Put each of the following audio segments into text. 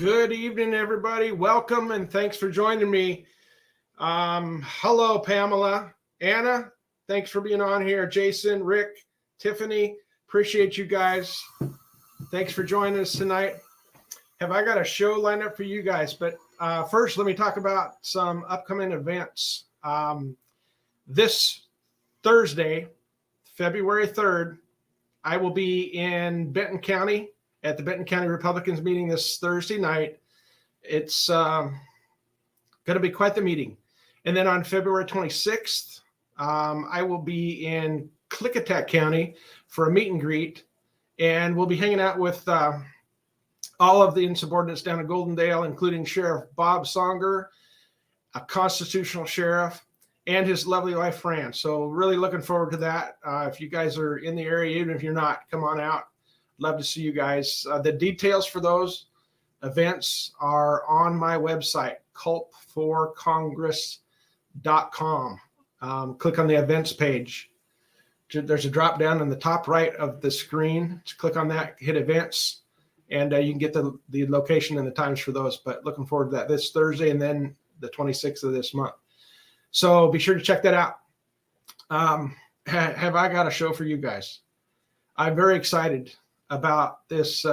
Good evening, everybody. Welcome and thanks for joining me. Hello, Pamela. Anna, thanks for being on here. Jason, Rick, Tiffany, appreciate you guys. Thanks for joining us tonight. Have I got a show lined up for you guys? But first, let me talk about some upcoming events. This Thursday, February 3rd, I will be in Benton County at the Benton County Republicans meeting this Thursday night. It's going to be quite the meeting. And then on February 26th, I will be in Klickitat County for a meet and greet. And we'll be hanging out with all of the insubordinates down in Goldendale, including Sheriff Bob Songer, a constitutional sheriff, and his lovely wife, Fran. So really looking forward to that. If you guys are in the area, even if you're not, come on out. Love to see you guys. The details for those events are on my website, culp4congress.com. Click on the events page. There's a drop down in the top right of the screen. Just click on that, hit events, and you can get the location and the times for those. But looking forward to that this Thursday and then the 26th of this month. So be sure to check that out. Have I got a show for you guys? I'm very excited about this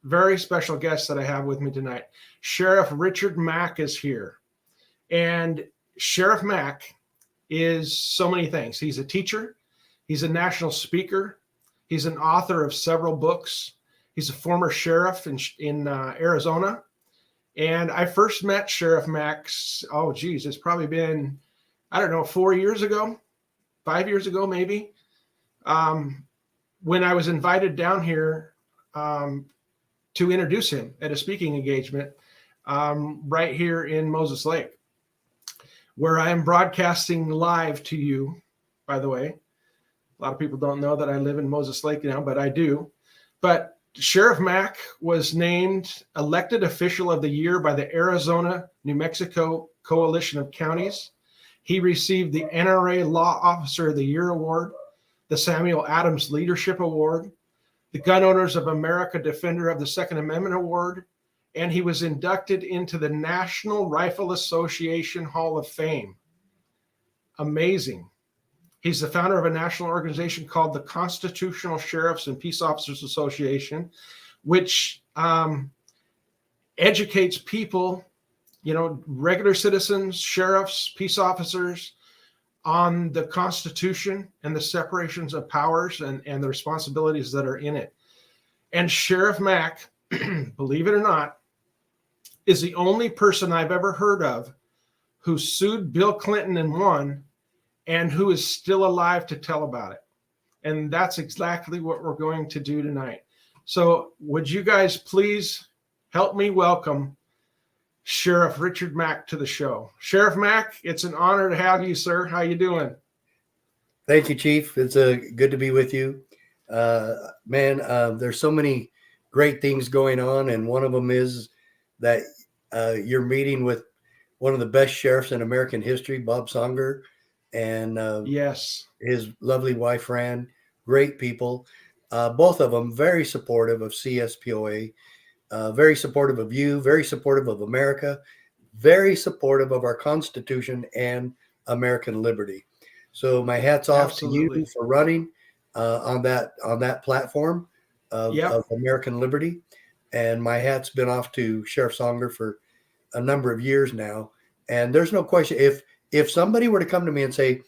very special guest that I have with me tonight. Sheriff Richard Mack is here. And Sheriff Mack is so many things. He's a teacher. He's a national speaker. He's an author of several books. He's a former sheriff in Arizona. And I first met Sheriff Mack, it's probably been, I don't know, 4 years ago, 5 years ago, maybe, when I was invited down here to introduce him at a speaking engagement right here in Moses Lake, where I am broadcasting live to you, by the way. A lot of people don't know that I live in Moses Lake now, but I do. But Sheriff Mack was named elected official of the year by the Arizona, New Mexico Coalition of Counties. He received the NRA Law Officer of the Year Award, the Samuel Adams Leadership Award, the Gun Owners of America Defender of the Second Amendment Award, and he was inducted into the National Rifle Association Hall of Fame. Amazing. He's the founder of a national organization called the Constitutional Sheriffs and Peace Officers Association, which educates people, regular citizens, sheriffs, peace officers, on the Constitution and the separations of powers and the responsibilities that are in it. And Sheriff Mack, believe it or not, is the only person I've ever heard of who sued Bill Clinton and won, and who is still alive to tell about it. And that's exactly what we're going to do tonight. So would you guys please help me welcome Sheriff Richard Mack to the show. Sheriff Mack, it's an honor to have you, sir. How you doing? Thank you, Chief. It's good to be with you. There's so many great things going on, and one of them is that you're meeting with one of the best sheriffs in American history, Bob Songer, and yes, his lovely wife, Fran. Great people. Both of them very supportive of CSPOA, very supportive of you, very supportive of America, very supportive of our Constitution and American liberty. So my hat's off to you for running on that platform of American liberty. And my hat's been off to Sheriff Songer for a number of years now. And there's no question, if somebody were to come to me and say,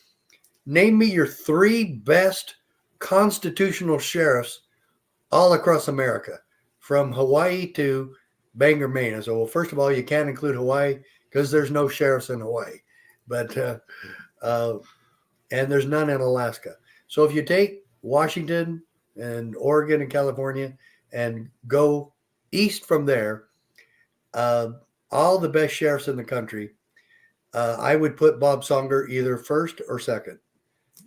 name me your 3 best constitutional sheriffs all across America, from Hawaii to Bangor, Maine. I said, well, first of all, you can't include Hawaii because there's no sheriffs in Hawaii, but and there's none in Alaska. So if you take Washington and Oregon and California and go east from there, all the best sheriffs in the country, I would put Bob Songer either first or second.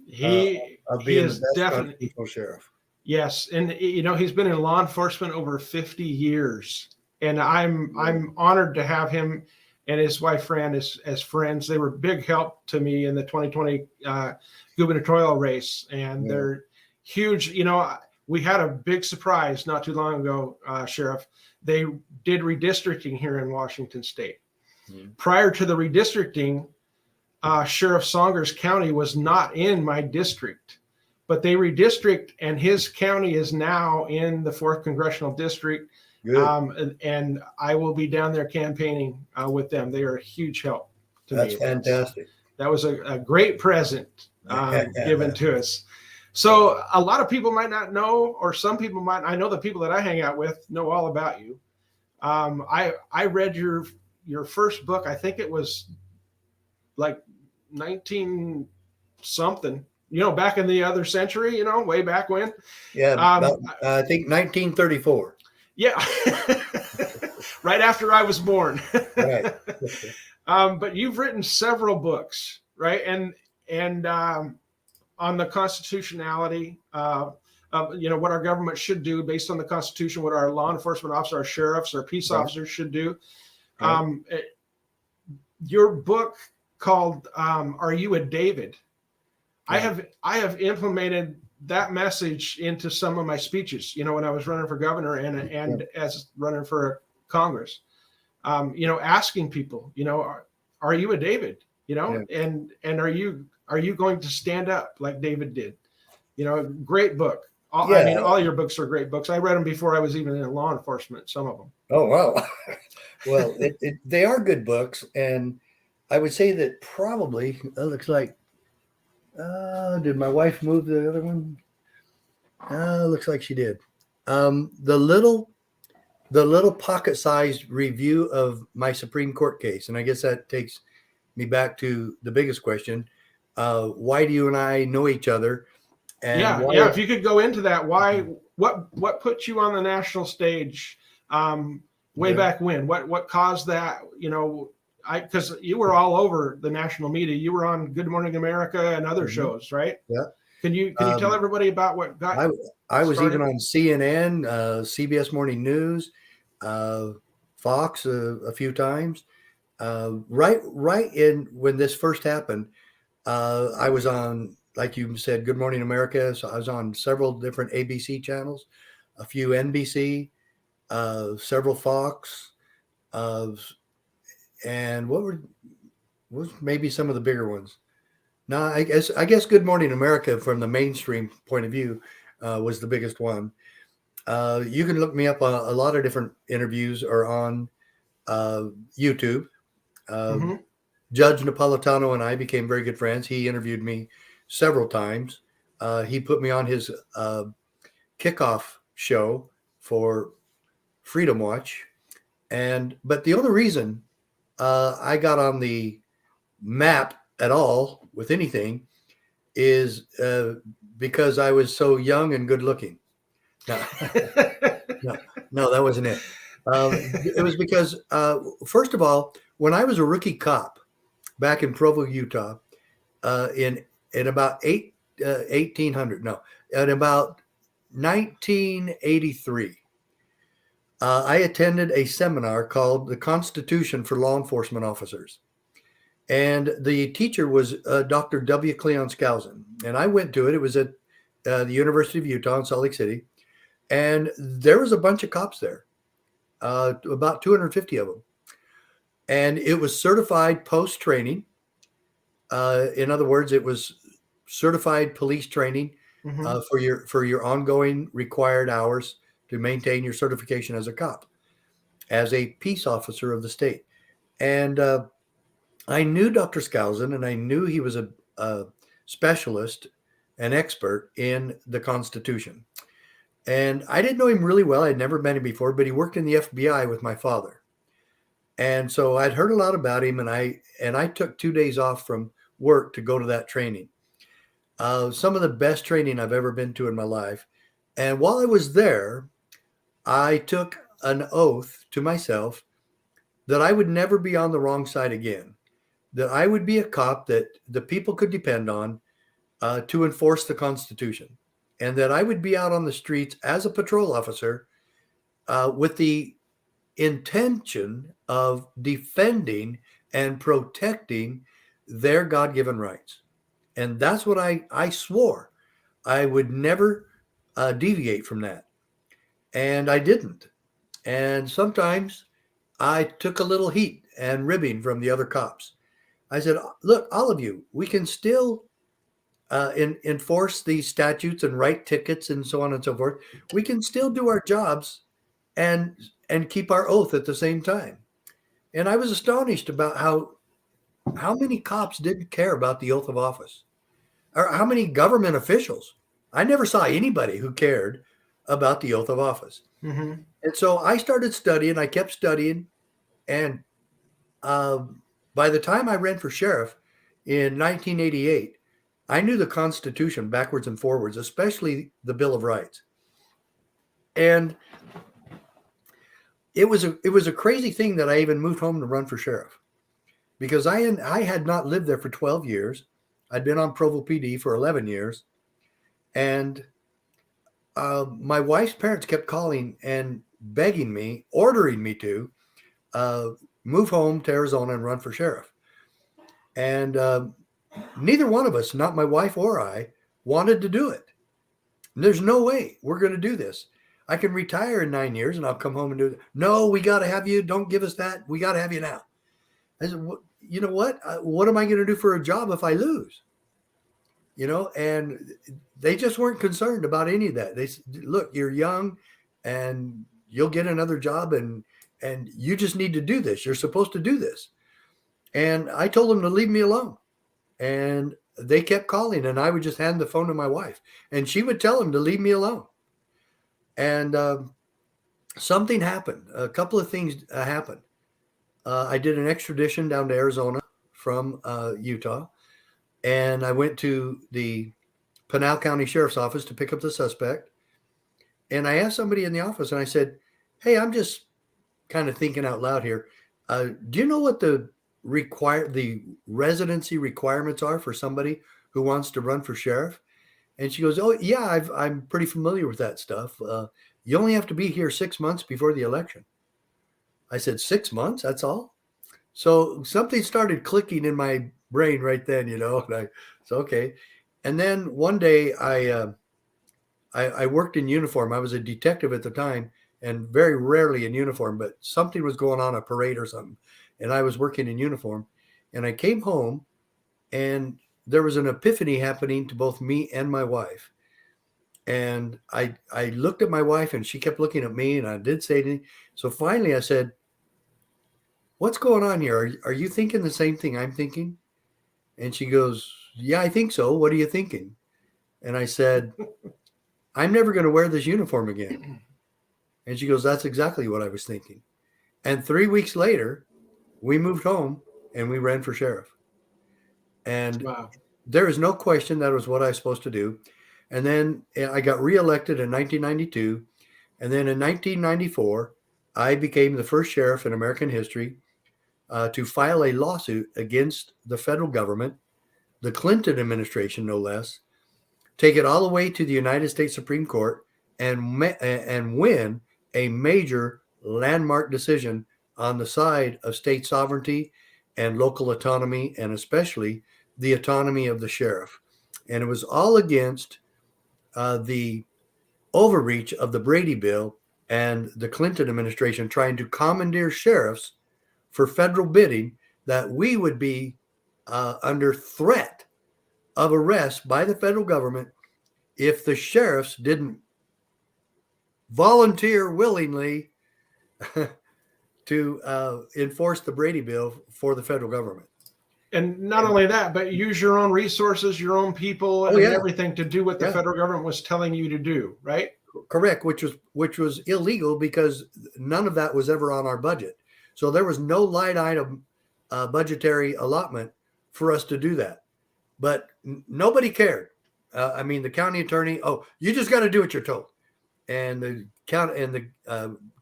He is definitely constitutional sheriff. Yes, and he's been in law enforcement over 50 years, and I'm honored to have him and his wife Fran as friends. They were big help to me in the 2020 gubernatorial race, and they're huge. We had a big surprise not too long ago, Sheriff. They did redistricting here in Washington State. Prior to the redistricting, Sheriff Songer's county was not in my district, but they redistrict, and his county is now in the 4th Congressional District. And I will be down there campaigning with them. They are a huge help to me. That's fantastic. That was a great present given to us. So a lot of people might not know, or some people might. I know the people that I hang out with know all about you. I read your first book. I think it was like 19 something. Back in the other century. Way back when. Yeah, I think 1934. Yeah, right after I was born. Right. But you've written several books, right? And on the constitutionality of what our government should do based on the Constitution, what our law enforcement officers, our sheriffs, our peace officers should do. Your book called "Are You a David?" I have implemented that message into some of my speeches, when I was running for governor and as running for Congress, asking people, are you a David, and are you going to stand up like David did? Great book. I mean, all your books are great books. I read them before I was even in law enforcement, some of them. Oh, wow. Well, they are good books. And I would say that probably, it looks like, did my wife move the other one? Looks like she did. The little the little pocket-sized review of my Supreme Court case, and I guess that takes me back to the biggest question: why do you and I know each other, and Yeah, why? yeah. If you could go into that, why? What put you on the national stage? Way Yeah. back when? What caused that? Because you were all over the national media. You were on Good Morning America and other Mhm. shows, right? Yeah. Can you tell everybody about what got I was even started? on CNN, CBS Morning News, Fox a few times. Right in when this first happened, I was on, like you said, Good Morning America. So I was on several different ABC channels, a few NBC, several Fox, uh, and what was maybe some of the bigger ones. No, I guess Good Morning America from the mainstream point of view was the biggest one. You can look me up. A lot of different interviews are on uh, YouTube. Uh, Mm-hmm. Judge Napolitano and I became very good friends. He interviewed me several times. He put me on his kickoff show for Freedom Watch, but the only reason I got on the map at all with anything is because I was so young and good looking. No, no, no, that wasn't it. It was because, first of all, when I was a rookie cop back in Provo, Utah, in about 1800, no, at about 1983, I attended a seminar called "The Constitution for Law Enforcement Officers." And the teacher was Dr. W. Cleon Skousen. And I went to it. It was at the University of Utah in Salt Lake City. And there was a bunch of cops there, about 250 of them. And it was certified post training. In other words, it was certified police training Mm-hmm. for your ongoing required hours to maintain your certification as a cop, as a peace officer of the state. And I knew Dr. Skousen, and I knew he was a specialist, an expert in the Constitution. And I didn't know him really well. I'd never met him before, but he worked in the FBI with my father. And so I'd heard a lot about him, and I took 2 days off from work to go to that training. Some of the best training I've ever been to in my life. And while I was there, I took an oath to myself that I would never be on the wrong side again, that I would be a cop that the people could depend on to enforce the Constitution, and that I would be out on the streets as a patrol officer with the intention of defending and protecting their God given rights. And that's what I swore. I would never deviate from that. And I didn't. And sometimes I took a little heat and ribbing from the other cops. I said, look, all of you, we can still enforce these statutes and write tickets and so on and so forth. We can still do our jobs and keep our oath at the same time. And I was astonished about how many cops didn't care about the oath of office, or how many government officials. I never saw anybody who cared about the oath of office. Mm-hmm. And so I started studying. I kept studying, and uh, by the time I ran for sheriff in 1988, I knew the Constitution backwards and forwards, especially the Bill of Rights. And it was a crazy thing that I even moved home to run for sheriff, because I had not lived there for 12 years. I'd been on Provo PD for 11 years, and my wife's parents kept calling and begging me, ordering me to uh, move home to Arizona and run for sheriff. And neither one of us, not my wife or I, wanted to do it. There's no way we're going to do this. I can retire in 9 years and I'll come home and do it. No, we got to have you. Don't give us that. We got to have you now. I said, you know what? What am I going to do for a job if I lose? And they just weren't concerned about any of that. They said, look, you're young and you'll get another job, and you just need to do this. You're supposed to do this. And I told them to leave me alone. And they kept calling, and I would just hand the phone to my wife, and she would tell them to leave me alone. And something happened. A couple of things happened. I did an extradition down to Arizona from Utah, and I went to the Pinal County Sheriff's Office to pick up the suspect. And I asked somebody in the office, and I said, "Hey, I'm just kind of thinking out loud here. Do you know what the residency requirements are for somebody who wants to run for sheriff?" And she goes, "Oh yeah, I'm pretty familiar with that stuff. You only have to be here 6 months before the election." I said, 6 months? That's all? So something started clicking in my brain right then, And I said, okay. And then one day I worked in uniform. I was a detective at the time and very rarely in uniform, but something was going on, a parade or something. And I was working in uniform. And I came home and there was an epiphany happening to both me and my wife. And I looked at my wife and she kept looking at me and I did say anything. So finally I said, "What's going on here? Are you thinking the same thing I'm thinking?" And she goes, "Yeah, I think so. What are you thinking?" And I said, "I'm never going to wear this uniform again." And she goes, "That's exactly what I was thinking." And 3 weeks later, we moved home and we ran for sheriff. And Wow. there is no question that was what I was supposed to do. And then I got reelected in 1992. And then in 1994, I became the first sheriff in American history to file a lawsuit against the federal government, the Clinton administration, no less, take it all the way to the United States Supreme Court and win a major landmark decision on the side of state sovereignty and local autonomy, and especially the autonomy of the sheriff. And it was all against the overreach of the Brady bill and the Clinton administration trying to commandeer sheriffs for federal bidding, that we would be under threat of arrest by the federal government if the sheriffs didn't volunteer willingly to enforce the Brady bill for the federal government. And not only that, but use your own resources, your own people, and everything to do what the federal government was telling you to do, right? Correct, which was illegal because none of that was ever on our budget. So there was no line item budgetary allotment for us to do that. But nobody cared. I mean, the county attorney, "Oh, you just got to do what you're told." And the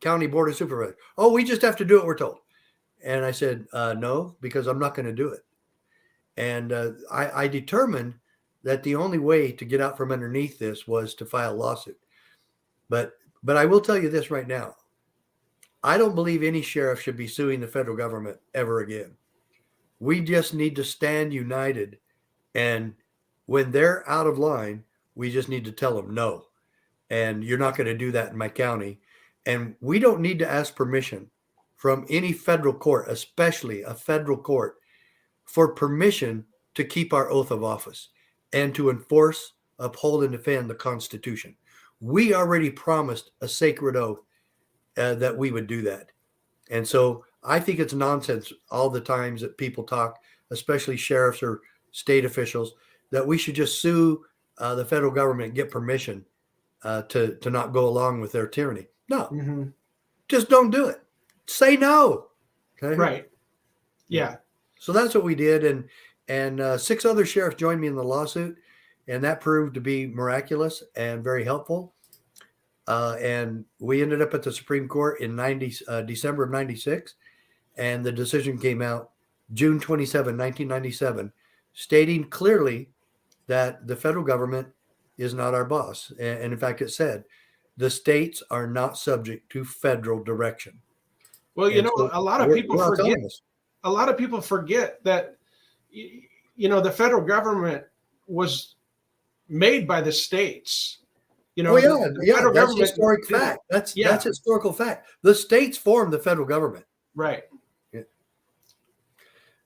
county board of supervisors, "Oh, we just have to do what we're told." And I said, "No, because I'm not going to do it." And I determined that the only way to get out from underneath this was to file a lawsuit. But I will tell you this right now. I don't believe any sheriff should be suing the federal government ever again. We just need to stand united. And when they're out of line, we just need to tell them no. And you're not going to do that in my county. And we don't need to ask permission from any federal court, especially a federal court, for permission to keep our oath of office and to enforce, uphold, and defend the Constitution. We already promised a sacred oath that we would do that. And so I think it's nonsense all the times that people talk, especially sheriffs or state officials, that we should just sue the federal government and get permission to not go along with their tyranny. No, just don't do it. Say no. Okay? Right. Yeah. So that's what we did. And 6 other sheriffs joined me in the lawsuit, and that proved to be miraculous and very helpful. And we ended up at the Supreme Court in December of 96. And the decision came out June 27, 1997, stating clearly that the federal government is not our boss. And in fact, it said the states are not subject to federal direction. Well, so a lot of people forget. A lot of people forget that, the federal government was made by the states. That's historic fact. That's historical fact. The states form the federal government. Right. Yeah.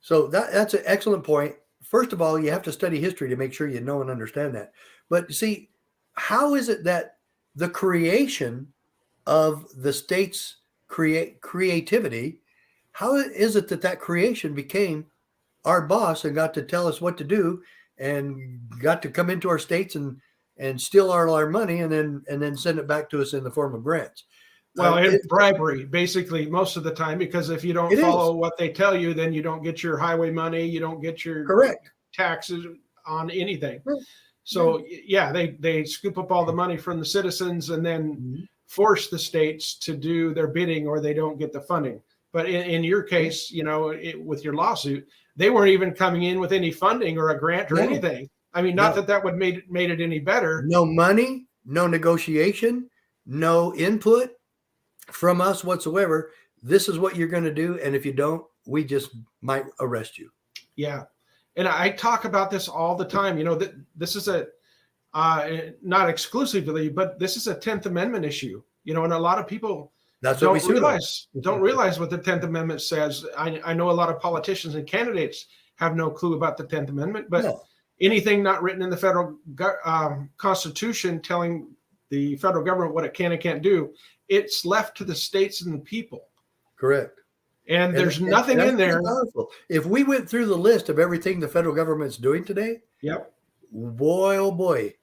So that's an excellent point. First of all, you have to study history to make sure you know and understand that. But see, how is it that the creation of the state's creativity, how is it that creation became our boss and got to tell us what to do and got to come into our states and steal all our money and then send it back to us in the form of grants? Well, and bribery, basically, most of the time, because if you don't follow what they tell you, then you don't get your highway money, you don't get your correct taxes on anything. Right. So yeah, they scoop up all the money from the citizens and then force the states to do their bidding, or they don't get the funding. But in your case, with your lawsuit, they weren't even coming in with any funding or a grant or anything. I mean, not that would made it any better. No money, no negotiation, no input from us whatsoever. This is what you're going to do, and if you don't, we just might arrest you. Yeah, and I talk about this all the time. This is not exclusively, but this is a 10th Amendment issue. And a lot of people don't realize what the 10th Amendment says. I know a lot of politicians and candidates have no clue about the 10th Amendment, but anything not written in the federal Constitution telling the federal government what it can and can't do, it's left to the states and the people. Correct. And there's nothing in there. Powerful. If we went through the list of everything the federal government's doing today, boy, oh boy,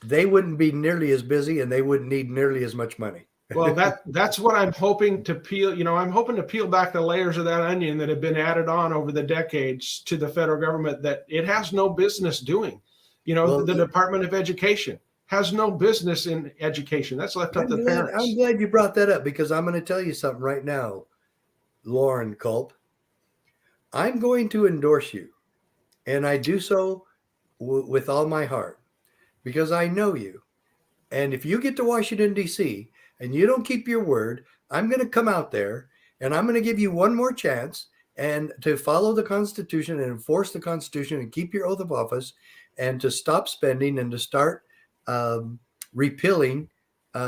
they wouldn't be nearly as busy and they wouldn't need nearly as much money. Well, that's what I'm hoping to peel. I'm hoping to peel back the layers of that onion that have been added on over the decades to the federal government that it has no business doing. The Department of Education has no business in education. That's left up to the parents. I'm glad you brought that up, because I'm going to tell you something right now, Loren Culp. I'm going to endorse you, and I do so with all my heart, because I know you. And if you get to Washington, D.C., and you don't keep your word, I'm going to come out there, and I'm going to give you one more chance and to follow the Constitution and enforce the Constitution and keep your oath of office, and to stop spending and to start repealing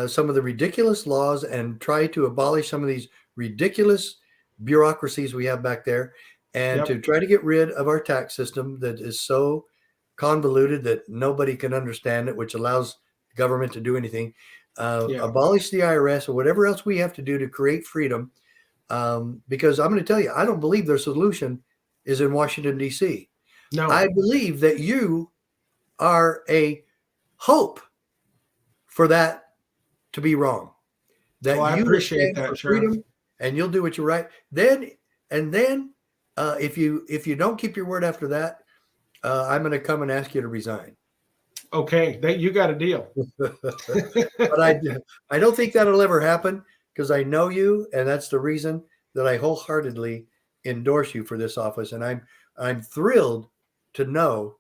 some of the ridiculous laws and try to abolish some of these ridiculous bureaucracies we have back there, and to try to get rid of our tax system that is so convoluted that nobody can understand it, which allows government to do anything. Abolish the IRS or whatever else we have to do to create freedom. Because I'm going to tell you, I don't believe their solution is in Washington, D.C. No, I believe that you are a hope for that to be wrong. That I appreciate that, freedom, and you'll do what you're right. Then if you don't keep your word after that, I'm going to come and ask you to resign. Okay, you got a deal. But I don't think that'll ever happen, because I know you, and that's the reason that I wholeheartedly endorse you for this office. And I'm thrilled to know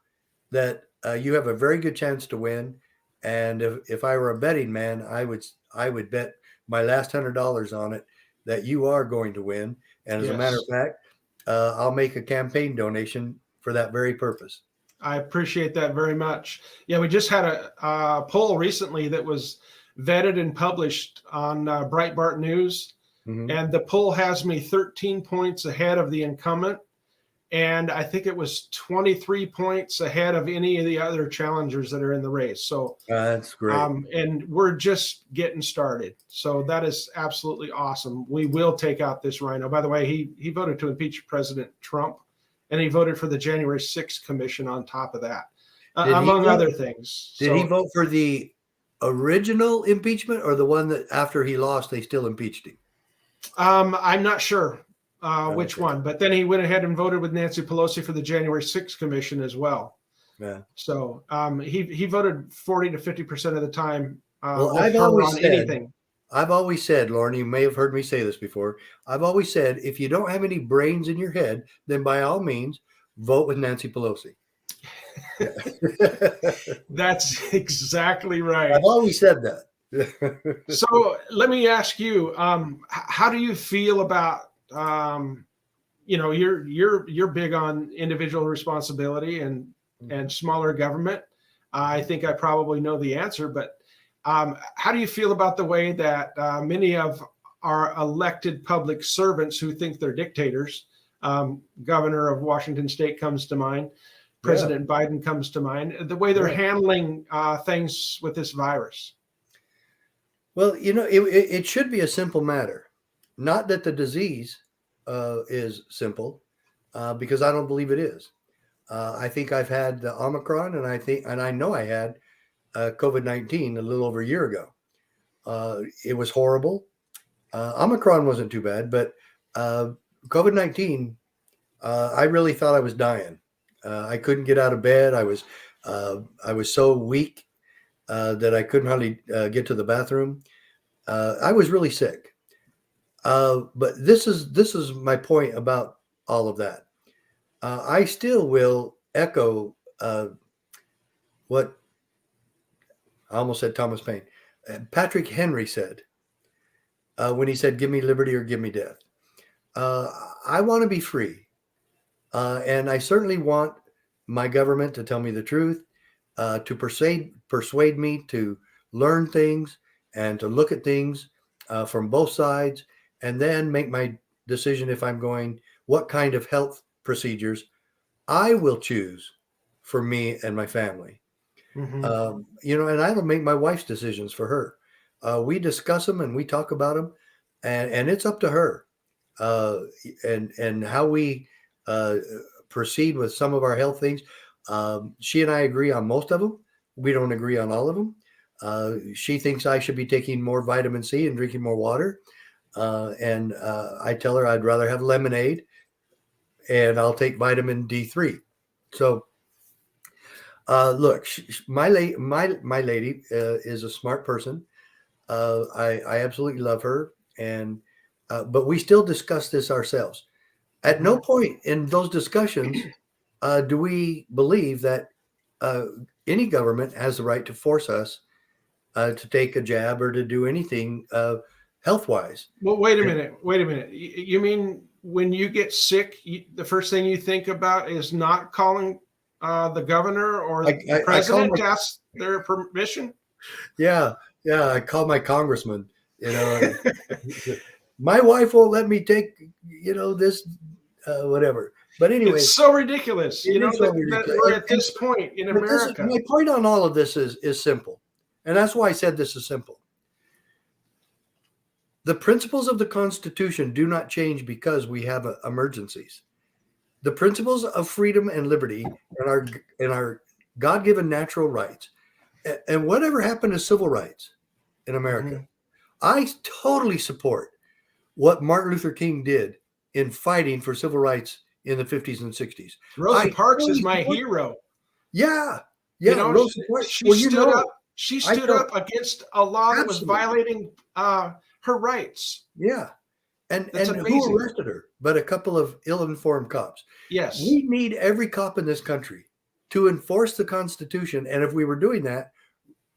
that you have a very good chance to win. And if I were a betting man, I would bet my last $100 on it that you are going to win. And as a matter of fact, I'll make a campaign donation for that very purpose. I appreciate that very much. Yeah, we just had a poll recently that was vetted and published on Breitbart News. And the poll has me 13 points ahead of the incumbent. And I think it was 23 points ahead of any of the other challengers that are in the race. So that's great. And we're just getting started. So that is absolutely awesome. We will take out this rhino. By the way, he voted to impeach President Trump, and he voted for the January 6th commission on top of that, among other things. Did he vote for the original impeachment, or the one that after he lost, they still impeached him? I'm not sure which one, but then he went ahead and voted with Nancy Pelosi for the January 6th commission as well. Yeah. So he voted 40 to 50% of the time. I've always said, Loren, you may have heard me say this before. I've always said, if you don't have any brains in your head, then by all means, vote with Nancy Pelosi. That's exactly right. I've always said that. So let me ask you, how do you feel about, you're big on individual responsibility and smaller government. I think I probably know the answer, but how do you feel about the way that many of our elected public servants who think they're dictators, Governor of Washington State comes to mind, President Biden comes to mind, the way they're handling things with this virus? Well, it should be a simple matter. Not that the disease is simple, because I don't believe it is. I think I've had the Omicron, and I know I had COVID-19 a little over a year ago. It was horrible. Omicron wasn't too bad, but COVID-19, I really thought I was dying. I couldn't get out of bed. I was so weak that I couldn't hardly get to the bathroom. I was really sick. But this is my point about all of that. I still will echo what I almost said Thomas Paine. Patrick Henry said when he said, "Give me liberty or give me death." I want to be free. And I certainly want my government to tell me the truth, to persuade me to learn things and to look at things from both sides, and then make my decision if I'm going, what kind of health procedures I will choose for me and my family. Mm-hmm. And I don't make my wife's decisions for her. We discuss them and we talk about them, and it's up to her. And how we proceed with some of our health things. She and I agree on most of them. We don't agree on all of them. She thinks I should be taking more vitamin C and drinking more water. And I tell her I'd rather have lemonade, and I'll take vitamin D3. So, look, my lady is a smart person. I absolutely love her, and but we still discuss this ourselves. At no point in those discussions do we believe that any government has the right to force us to take a jab or to do anything health-wise. Well, wait a minute. You mean when you get sick, the first thing you think about is not calling the governor or the president to ask their permission? Yeah. I call my congressman. My wife won't let me take, this, whatever. But anyway, it's so ridiculous. That we're at this point in America. My point on all of this is simple, and that's why I said this is simple. The principles of the Constitution do not change because we have emergencies. The principles of freedom and liberty and our God-given natural rights, and whatever happened to civil rights in America, mm-hmm. I totally support what Martin Luther King did in fighting for civil rights in the 50s and 60s. Rosa Parks is my hero. Yeah. Rosa Parks. She stood up against a law that was violating her rights. Yeah. And who arrested her? But a couple of ill-informed cops. Yes. We need every cop in this country to enforce the Constitution. And if we were doing that,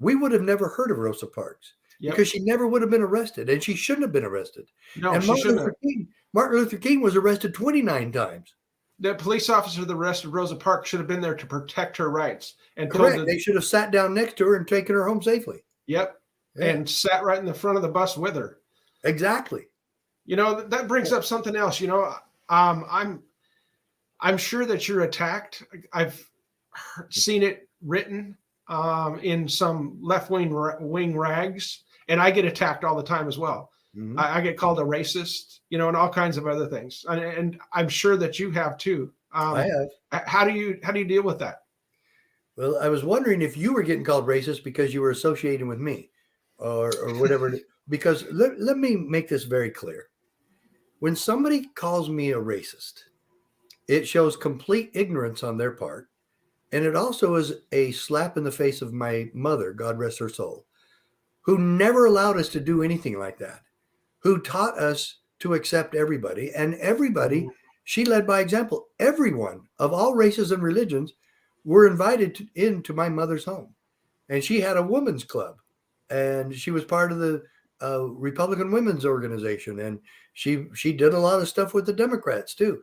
we would have never heard of Rosa Parks. Yep. Because she never would have been arrested, and she shouldn't have been arrested. No, and she shouldn't have. Martin Luther King was arrested 29 times. The police officer that arrested Rosa Parks should have been there to protect her rights. And correct. They should have sat down next to her and taken her home safely. Yep. Yeah. And sat right in the front of the bus with her. Exactly. That brings up something else. I'm sure that you're attacked. I've seen it written in some left-wing rags. And I get attacked all the time as well. Mm-hmm. I get called a racist, and all kinds of other things. And I'm sure that you have too. I have. How do you deal with that? Well, I was wondering if you were getting called racist because you were associating with me or whatever. Because let me make this very clear. When somebody calls me a racist, it shows complete ignorance on their part. And it also is a slap in the face of my mother, God rest her soul, who never allowed us to do anything like that, who taught us to accept everybody. And everybody, she led by example. Everyone of all races and religions were invited into my mother's home. And she had a women's club. And she was part of the Republican Women's Organization. And she did a lot of stuff with the Democrats, too.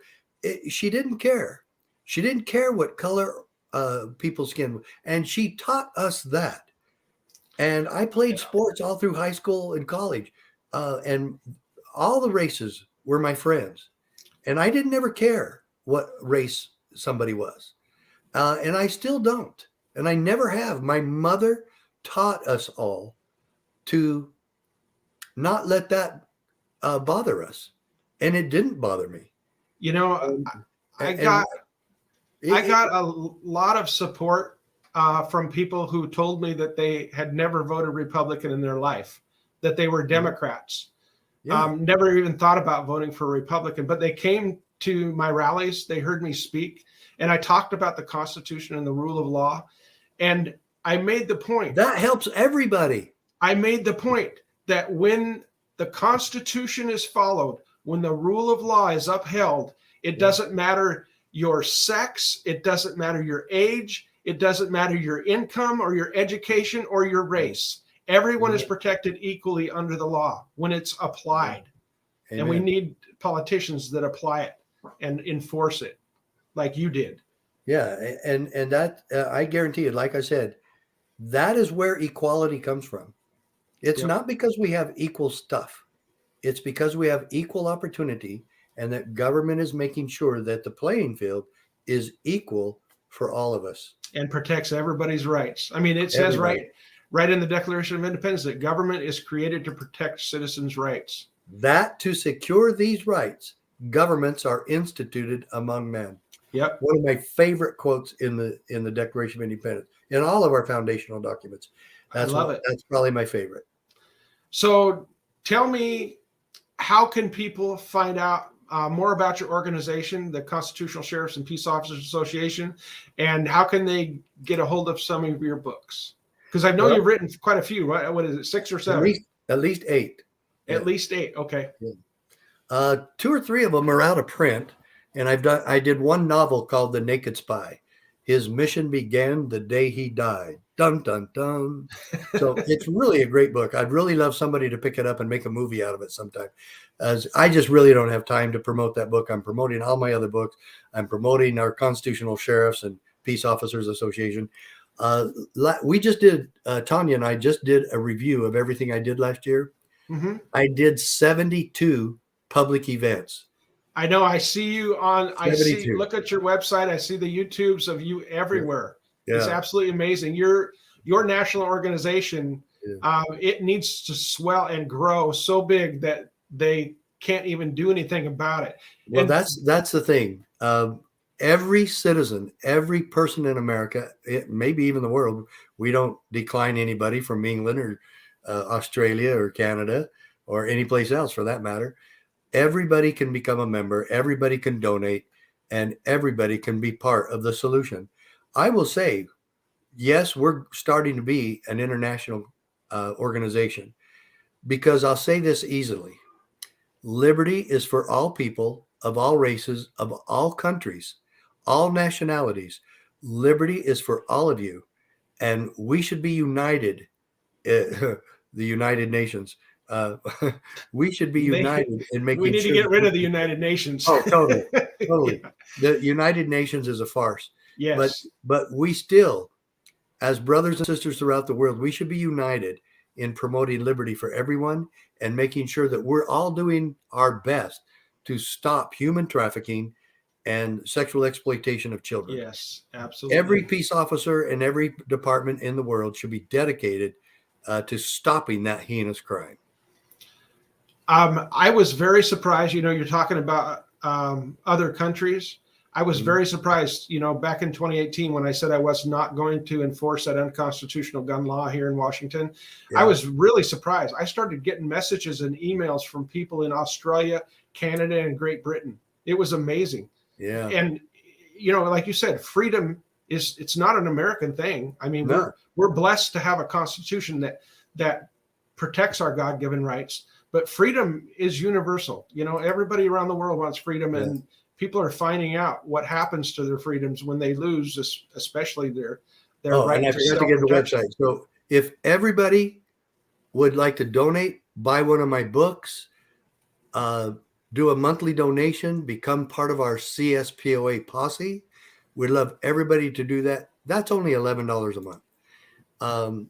She didn't care. She didn't care what color people's skin. And she taught us that. And I played sports all through high school and college. And all the races were my friends. And I didn't ever care what race somebody was. And I still don't. And I never have. My mother taught us all to not let that bother us. And it didn't bother me. I got a lot of support from people who told me that they had never voted Republican in their life. that they were Democrats. Yeah. Never even thought about voting for a Republican, but they came to my rallies. They heard me speak, and I talked about the Constitution and the rule of law. And I made the point. That helps everybody. I made the point that when the Constitution is followed, when the rule of law is upheld, it doesn't matter your sex, it doesn't matter your age, it doesn't matter your income or your education or your race. Everyone is protected equally under the law when it's applied. Amen. And we need politicians that apply it and enforce it like you did. Yeah. And that, I guarantee you, like I said, that is where equality comes from. It's not because we have equal stuff. It's because we have equal opportunity, and that government is making sure that the playing field is equal for all of us. And protects everybody's rights. I mean, it says right in the Declaration of Independence that government is created to protect citizens' rights. That to secure these rights, governments are instituted among men. Yep. One of my favorite quotes in the Declaration of Independence, in all of our foundational documents. I love it. That's probably my favorite. So tell me, how can people find out more about your organization, the Constitutional Sheriffs and Peace Officers Association, and how can they get a hold of some of your books? Because I know you've written quite a few, right? What is it, 6 or 7? At least 8. At least 8. Okay. Yeah. 2 or 3 of them are out of print, and I did one novel called The Naked Spy. His mission began the day he died. Dun, dun, dun. So it's really a great book. I'd really love somebody to pick it up and make a movie out of it sometime. As I just really don't have time to promote that book. I'm promoting all my other books. I'm promoting our Constitutional Sheriffs and Peace Officers Association. We just did, Tanya and I just did a review of everything I did last year. Mm-hmm. I did 72 public events. I know. I see you on. Look at your website. I see the YouTubes of you everywhere. Yeah. It's absolutely amazing. Your national organization, it needs to swell and grow so big that they can't even do anything about it. Well, that's the thing. Every citizen, every person in America, maybe even the world, we don't decline anybody from England or Australia or Canada or any place else for that matter. Everybody can become a member, everybody can donate, and everybody can be part of the solution. I will say, yes, we're starting to be an international organization, because I'll say this easily. Liberty is for all people of all races, of all countries, all nationalities. Liberty is for all of you, and we should be united. The United Nations. We should be united in making sure. We need to get rid of the United Nations. Oh, totally. Yeah. The United Nations is a farce. Yes. But we still, as brothers and sisters throughout the world, we should be united in promoting liberty for everyone and making sure that we're all doing our best to stop human trafficking and sexual exploitation of children. Yes, absolutely. Every peace officer and every department in the world should be dedicated to stopping that heinous crime. I was very surprised. You're talking about other countries. I was very surprised, back in 2018 when I said I was not going to enforce that unconstitutional gun law here in Washington. Yeah. I was really surprised. I started getting messages and emails from people in Australia, Canada, and Great Britain. It was amazing. Yeah. And, like you said, freedom it's not an American thing. I mean, we're blessed to have a constitution that protects our God-given rights, but freedom is universal. Everybody around the world wants freedom, and people are finding out what happens to their freedoms when they lose, especially their right. And I forgot to get the website. So if everybody would like to donate, buy one of my books, do a monthly donation, become part of our CSPOA posse. We'd love everybody to do that. That's only $11 a month.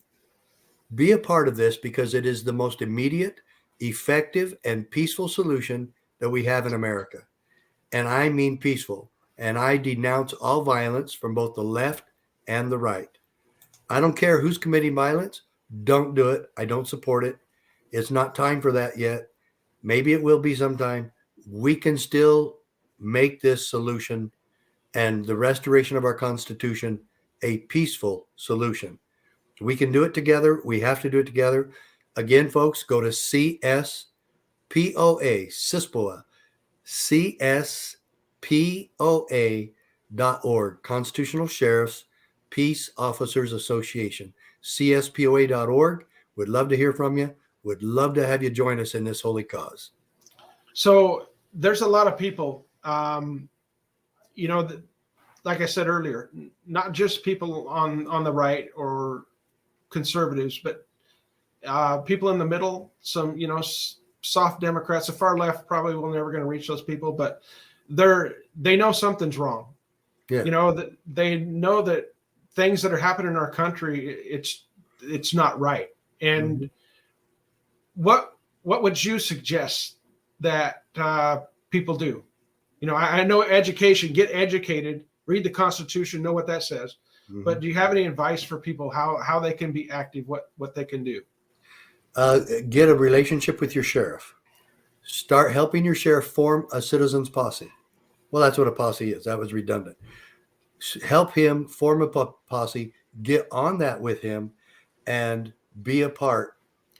Be a part of this because it is the most immediate, effective, and peaceful solution that we have in America. And I mean peaceful. And I denounce all violence from both the left and the right. I don't care who's committing violence. Don't do it. I don't support it. It's not time for that yet. Maybe it will be sometime. We can still make this solution and the restoration of our Constitution a peaceful solution. We can do it together. We have to do it together. Again, folks, go to CSPOA, CSPOA.org, Constitutional Sheriffs Peace Officers Association, CSPOA.org. Would love to hear from you. Would love to have you join us in this holy cause. So there's a lot of people, like I said earlier, not just people on the right or conservatives, but people in the middle, some, soft Democrats. The far left probably will never going to reach those people, but they know something's wrong. Yeah. That they know that things that are happening in our country, it's not right. And what would you suggest that people do? I know education, get educated, read the Constitution, know what that says. But do you have any advice for people how they can be active, what they can do? Get a relationship with your sheriff. Start helping your sheriff form a citizen's posse. Well, that's what a posse is. That was redundant. Help him form a posse. Get on that with him and be a part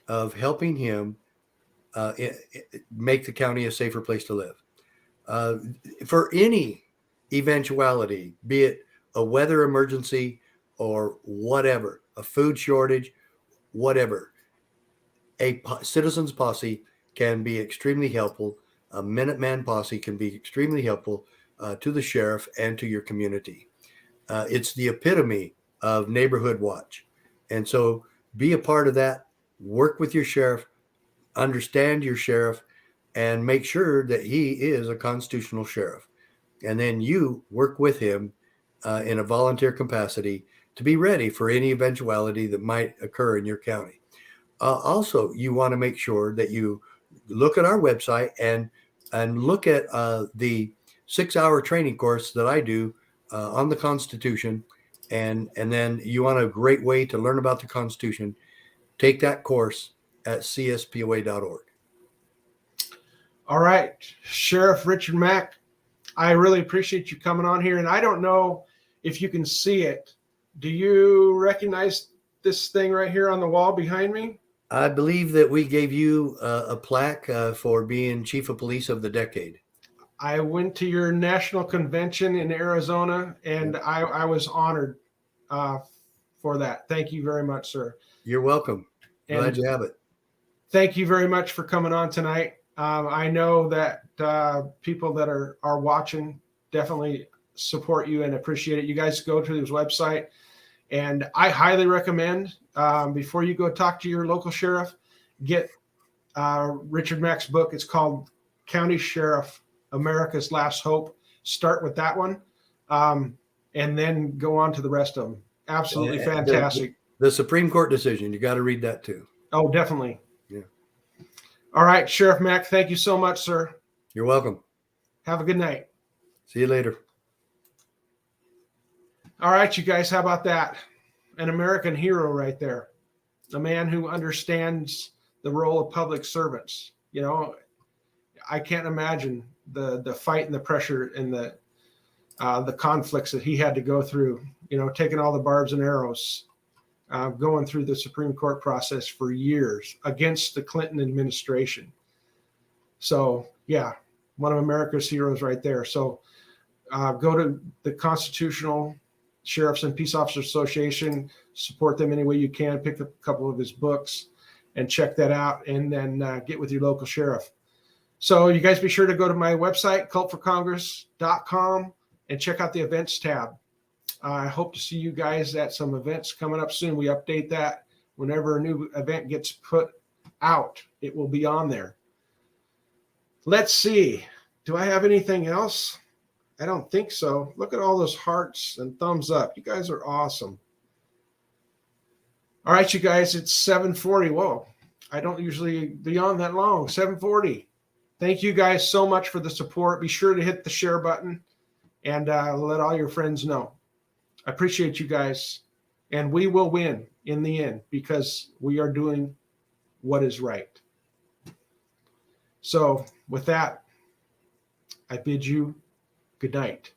of helping him make the county a safer place to live. For any eventuality, be it a weather emergency or whatever, a food shortage, whatever, a citizen's posse can be extremely helpful. A Minuteman posse can be extremely helpful to the sheriff and to your community. It's the epitome of neighborhood watch. And so be a part of that. Work with your sheriff, understand your sheriff, and make sure that he is a constitutional sheriff. And then you work with him in a volunteer capacity to be ready for any eventuality that might occur in your county. Also, you want to make sure that you look at our website and look at the 6-hour training course that I do on the Constitution. And then you want a great way to learn about the Constitution, take that course at CSPOA.org. All right, Sheriff Richard Mack, I really appreciate you coming on here. And I don't know if you can see it. Do you recognize this thing right here on the wall behind me? I believe that we gave you a plaque for being Chief of Police of the Decade. I went to your national convention in Arizona, and I was honored for that. Thank you very much, sir. You're welcome. Glad you have it. Thank you very much for coming on tonight. I know that people that are watching definitely support you and appreciate it. You guys go to his website, and I highly recommend before you go talk to your local sheriff, get Richard Mack's book. It's called County Sheriff, America's Last Hope. Start with that one, and then go on to the rest of them. Absolutely fantastic. The Supreme Court decision, you got to read that too. Oh, definitely. Yeah. All right, Sheriff Mack, thank you so much, sir. You're welcome. Have a good night. See you later. All right, you guys, how about that? An American hero right there. A man who understands the role of public servants. I can't imagine the fight and the pressure and the conflicts that he had to go through, taking all the barbs and arrows, going through the Supreme Court process for years against the Clinton administration. So, yeah, one of America's heroes right there. So go to the Constitutional Sheriffs and Peace Officers Association, support them any way you can, pick up a couple of his books and check that out, and then get with your local sheriff. So you guys be sure to go to my website, cultforcongress.com, and check out the events tab. I hope to see you guys at some events coming up soon. We update that whenever a new event gets put out. It will be on there. Let's see. Do I have anything else? I don't think so. Look at all those hearts and thumbs up. You guys are awesome. All right, you guys, it's 7:40. Whoa, I don't usually be on that long. 7:40. Thank you guys so much for the support. Be sure to hit the share button and let all your friends know. I appreciate you guys. And we will win in the end because we are doing what is right. So with that, I bid you good night.